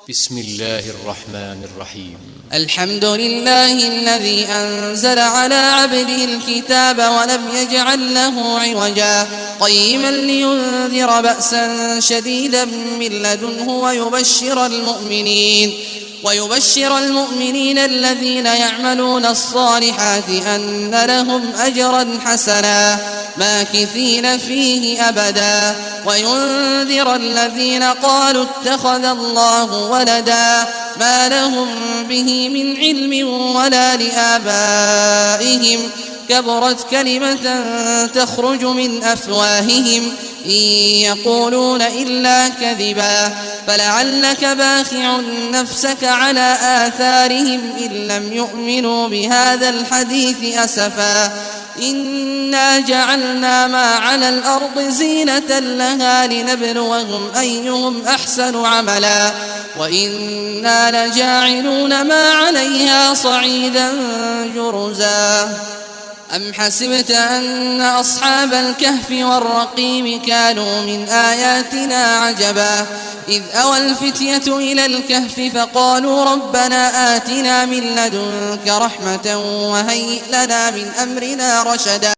بسم الله الرحمن الرحيم. الحمد لله الذي أنزل على عبده الكتاب ولم يجعل له عوجا قيما لينذر بأسا شديدا من لدنه ويبشر المؤمنين الذين يعملون الصالحات أن لهم أجرا حسنا ماكثين فيه أبدا وينذر الذين قالوا اتخذ الله ولدا ما لهم به من علم ولا لآبائهم كبرت كلمة تخرج من أفواههم إن يقولون إلا كذبا فلعلك باخع نفسك على آثارهم إن لم يؤمنوا بهذا الحديث أسفا إنا جعلنا ما على الأرض زينة لها لنبلوهم أيهم أحسن عملا وإنا لجاعلون ما عليها صعيدا جرزا أم حسبت أن أصحاب الكهف والرقيم كانوا من آياتنا عجبا إذ أوى الفتية إلى الكهف فقالوا ربنا آتنا من لدنك رحمة وهيئ لنا من أمرنا رشدا